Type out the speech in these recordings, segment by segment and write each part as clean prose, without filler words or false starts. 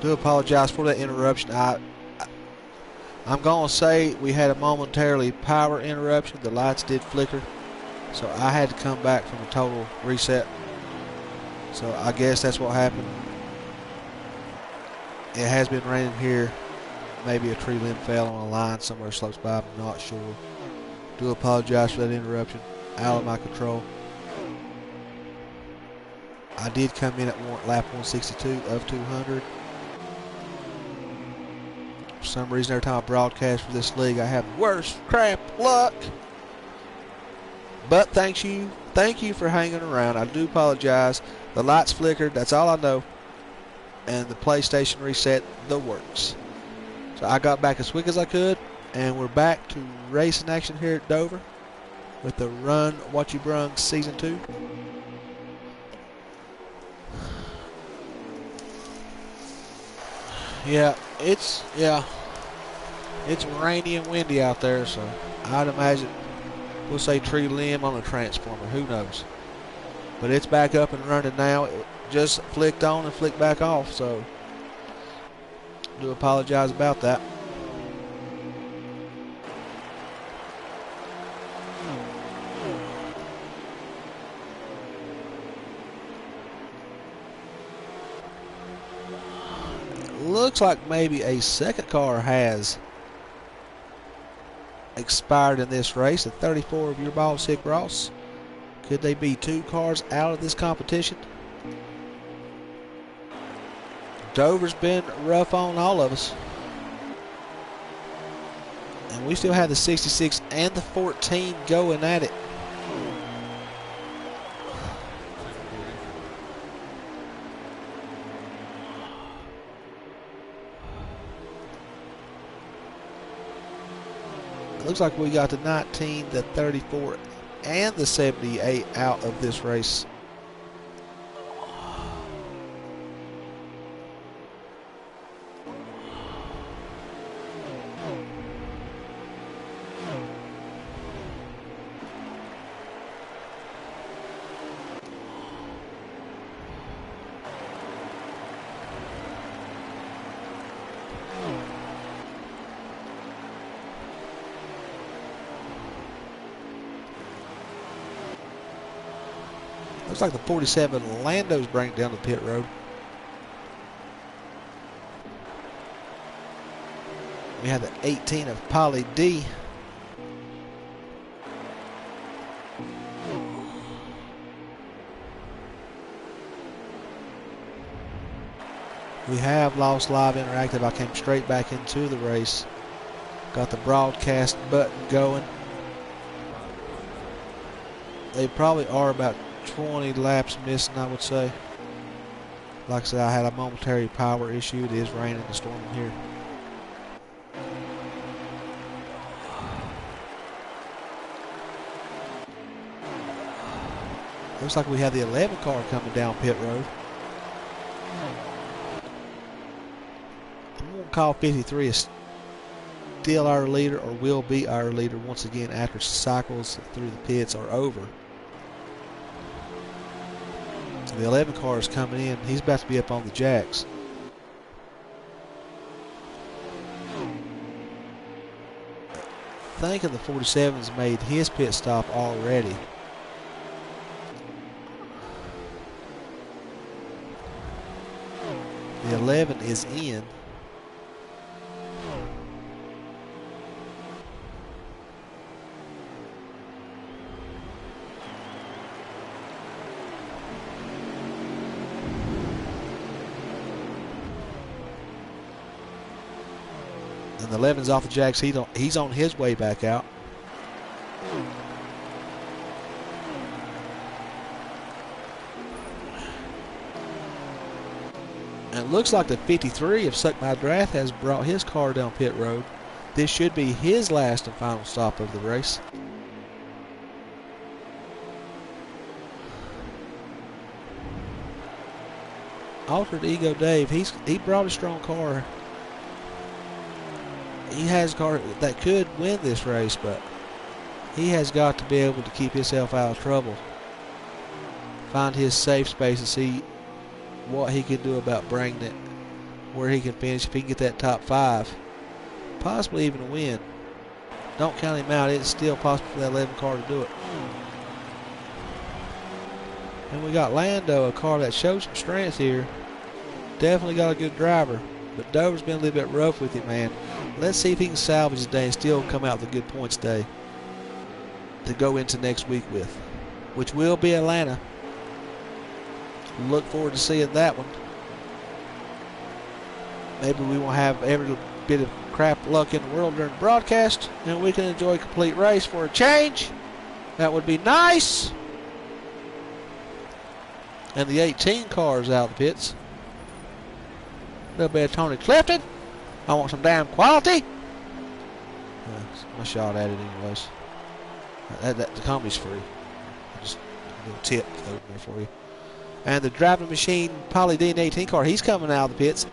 Do apologize for that interruption. I'm going to say we had a momentarily power interruption. The lights did flicker. So I had to come back from a total reset. So I guess that's what happened. It has been raining here. Maybe a tree limb fell on a line somewhere close by. I'm not sure. Do apologize for that interruption. Out of my control. I did come in at lap 162 of 200. For some reason, every time I broadcast for this league, I have worse crap luck. But thank you for hanging around. I do apologize. The lights flickered. That's all I know. And the PlayStation reset the works. So I got back as quick as I could, and we're back to racing action here at Dover with the Run What You Brung Season 2. Yeah, it's rainy and windy out there, so I'd imagine we'll say tree limb on a transformer. Who knows? But it's back up and running now. It just flicked on and flicked back off, so do apologize about that. Looks like maybe a second car has expired in this race. The 34 of your ball, Sick Ross. Could they be 2 cars out of this competition? Dover's been rough on all of us. And we still have the 66 and the 14 going at it. Looks like we got the 19, the 34, and the 78 out of this race. Looks like the 47 Lando's bringing down the pit road. We have the 18 of Polly D. We have lost live interactive. I came straight back into the race. Got the broadcast button going. They probably are about 20 laps missing, I would say. Like I said, I had a momentary power issue. It is raining and storming here. Looks like we have the 11 car coming down pit road. I'm going to call 53 is still our leader, or will be our leader once again after cycles through the pits are over. The 11 car is coming in. He's about to be up on the jacks. I think the 47's made his pit stop already. The 11 is in. And the 11's off the jacks. He's on his way back out. And it looks like the 53 of Suck My Draft has brought his car down pit road. This should be his last and final stop of the race. Altered Ego Dave, he brought a strong car. He has a car that could win this race, but he has got to be able to keep himself out of trouble. Find his safe space and see what he can do about bringing it where he can finish if he can get that top 5. Possibly even a win. Don't count him out. It's still possible for that 11 car to do it. And we got Lando, a car that shows some strength here. Definitely got a good driver. But Dover's been a little bit rough with it, man. Let's see if he can salvage his day and still come out with a good points day to go into next week with, which will be Atlanta. Look forward to seeing that one. Maybe we won't have every bit of crap luck in the world during the broadcast, and we can enjoy a complete race for a change. That would be nice. And the 18 car is out of the pits. A little bit of Tony Clifton. I want some damn quality. My shot at it anyways. The company's free. Just a little tip over there for you. And the driving machine Polly Dean 18 car, he's coming out of the pits.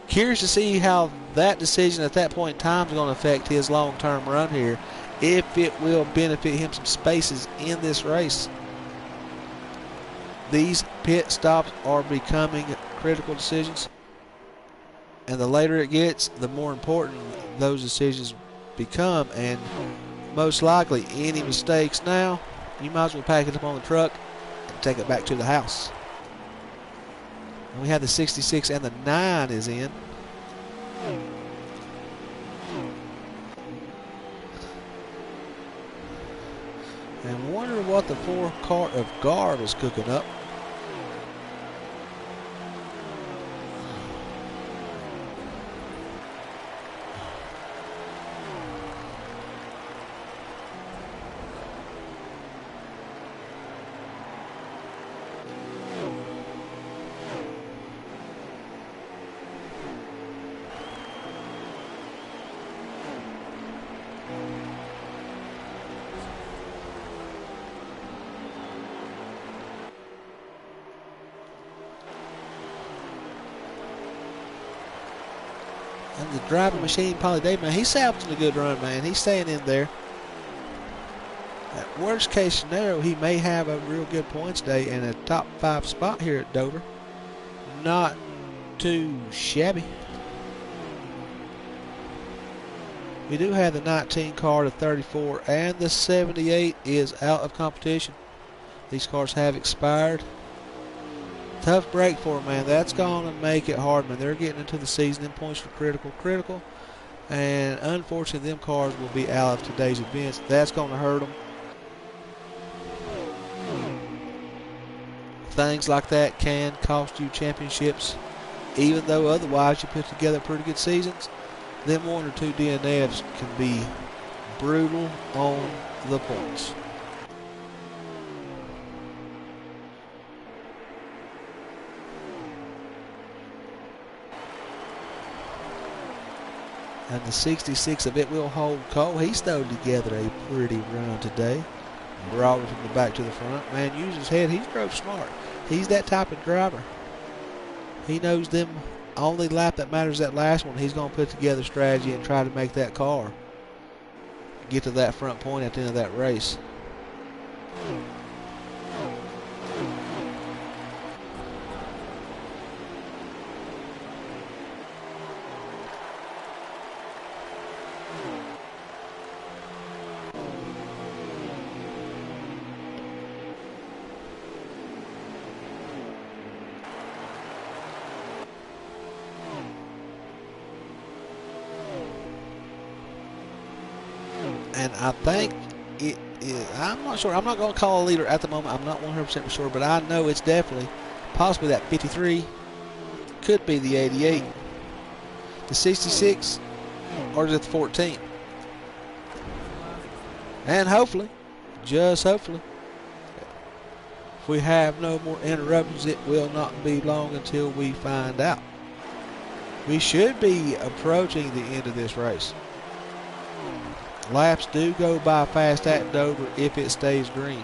Curious to see how that decision at that point in time is going to affect his long-term run here. If it will benefit him some spaces in this race. These pit stops are becoming critical decisions. And the later it gets, the more important those decisions become. And most likely, any mistakes now, you might as well pack it up on the truck and take it back to the house. And we have the 66 and the 9 is in. And wonder what the 4 car of Guard is cooking up. And the driving machine, Polly Day, man, he's salvaging a good run, man. He's staying in there. At worst case scenario, he may have a real good points day and a top 5 spot here at Dover. Not too shabby. We do have the 19 car, the 34, and the 78 is out of competition. These cars have expired. Tough break for them, man. That's going to make it hard, man. They're getting into the season. Them points are critical. And unfortunately, them cars will be out of today's events. That's going to hurt them. Things like that can cost you championships. Even though otherwise you put together pretty good seasons, them 1 or 2 DNFs can be brutal on the points. And the 66 of It Will Hold Cole, he's thrown together a pretty run today. Brought it from the back to the front. Man, use his head. He drove smart. He's that type of driver. He knows them only lap that matters, that last one. He's going to put together strategy and try to make that car get to that front point at the end of that race. And I think it is, I'm not sure. I'm not going to call a leader at the moment. I'm not 100% sure, but I know it's definitely possibly that 53. Could be the 88. The 66, or is it the 14? And hopefully, just hopefully, if we have no more interruptions, it will not be long until we find out. We should be approaching the end of this race. Laps do go by fast at Dover if it stays green.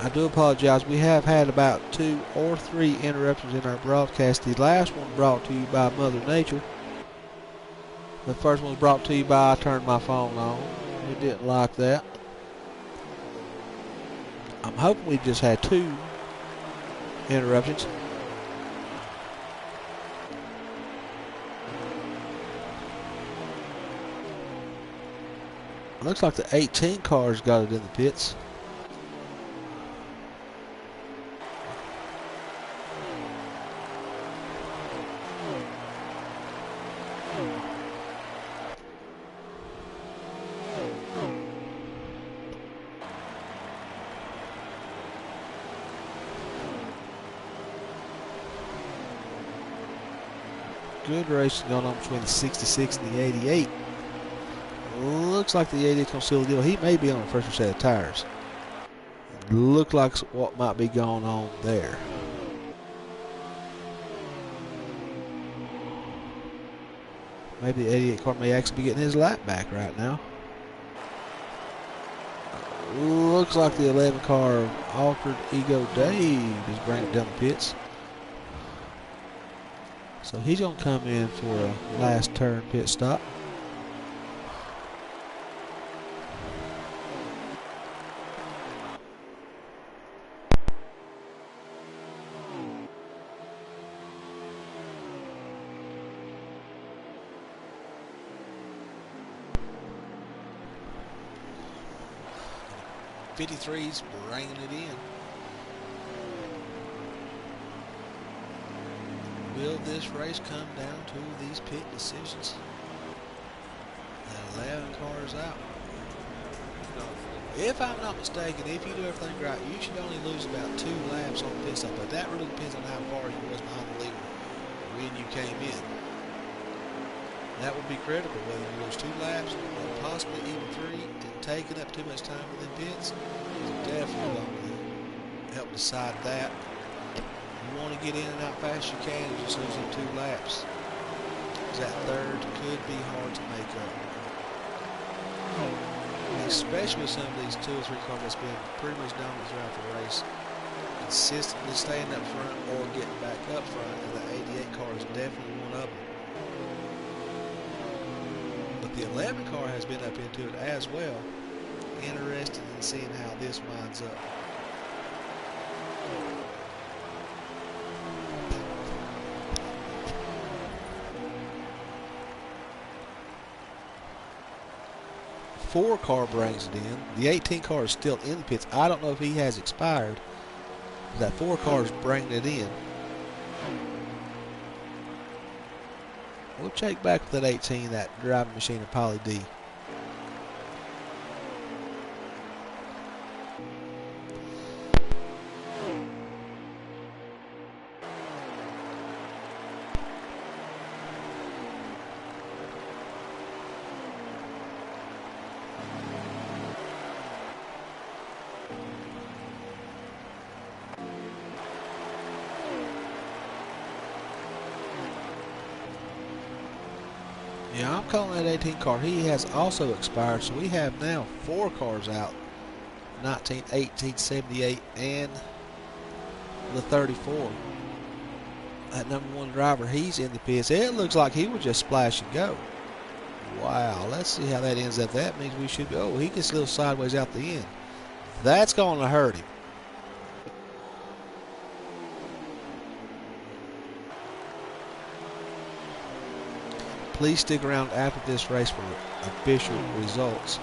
I do apologize. We have had about 2 or 3 interruptions in our broadcast. The last one brought to you by Mother Nature. The first one was brought to you by I turned my phone on. It didn't like that. I'm hoping we just had 2 interruptions. Looks like the 18 cars got it in the pits. Good racing going on between the 66 and the 88. Looks like the 88's going to seal the deal. He may be on a fresher set of tires. Look like what might be going on there. Maybe the 88 car may actually be getting his lap back right now. Looks like the 11 car of Altered Ego Dave is bringing it down the pits. So he's going to come in for a last turn pit stop. .53's bringing it in. Will this race come down to these pit decisions? The 11 cars out. If I'm not mistaken, if you do everything right, you should only lose about 2 laps on pit stop, but that really depends on how far you was behind the leader when you came in. That would be critical, whether you lose 2 laps or possibly even 3, and taking up too much time within pits is definitely going to help decide that. You want to get in and out fast as you can, and just losing 2 laps. Because that third could be hard to make up. Especially with some of these 2 or 3 cars that's been pretty much dominant throughout the race. Consistently staying up front or getting back up front, and the 88 car is definitely one of them. But the 11 car has been up into it as well. Interested in seeing how this winds up. Four car brings it in. The 18 car is still in the pits. I don't know if he has expired. That 4 car is bringing it in. We'll check back with that 18, that driving machine of Polly D. Yeah, I'm calling that 18 car. He has also expired, so we have now 4 cars out. 19, 18, 78, and the 34. That number 1 driver, he's in the pits. It looks like he would just splash and go. Wow, let's see how that ends up. That means we should go. Oh, he gets a little sideways out the end. That's going to hurt him. Please stick around after this race for official results.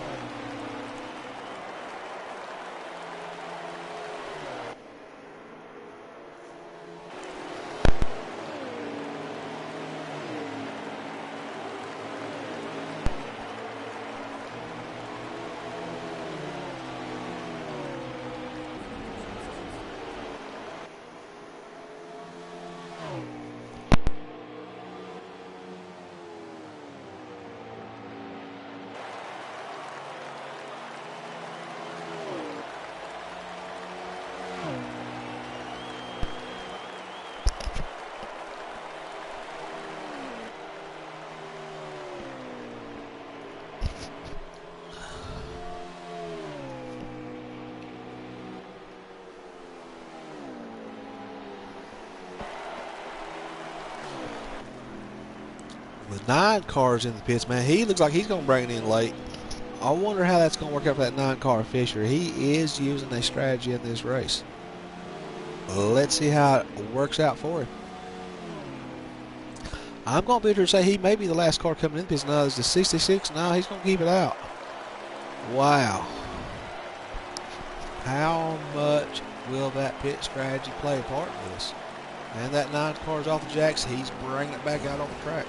With 9 cars in the pits, man, he looks like he's going to bring it in late. I wonder how that's going to work out for that 9-car Fisher. He is using a strategy in this race. Let's see how it works out for him. I'm going to be here to say he may be the last car coming in pits. No, it's the 66. No, he's going to keep it out. Wow. How much will that pit strategy play a part in this? And that 9 car's off the jacks. He's bringing it back out on the track.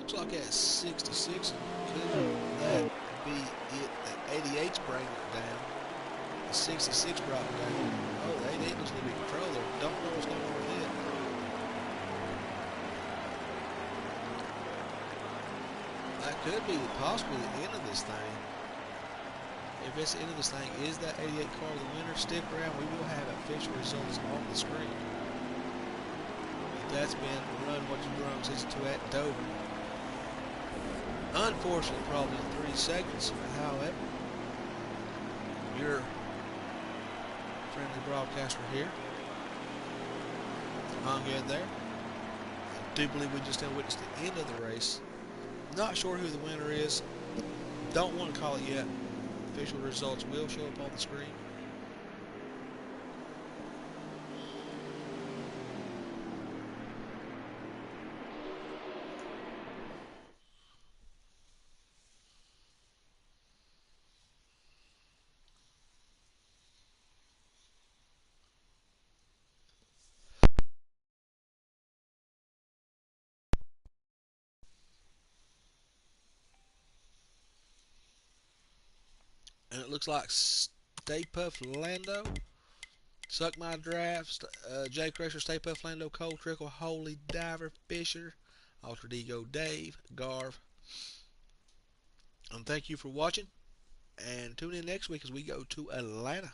Looks like at 66, could that be it? That 88's bringing it down. The 66 brought it down. Oh, the 88 was a little bit control there. Don't know what's going on with it. That could be possibly the end of this thing. If it's the end of this thing, is that 88 car the winner? Stick around. We will have official results on the screen. That's been Run What You Brung Season 2 at Dover. Unfortunately, probably in 3 segments. However, your friendly broadcaster here hung in there. I do believe we just now witnessed the end of the race. Not sure who the winner is. Don't want to call it yet. Official results will show up on the screen. And it looks like Stay Puft Lando, Suck My Drafts, Jay Crusher, Stay Puft Lando, Cole Trickle, Holy Diver, Fisher, Alter Ego Dave, Garv. And thank you for watching. And tune in next week as we go to Atlanta.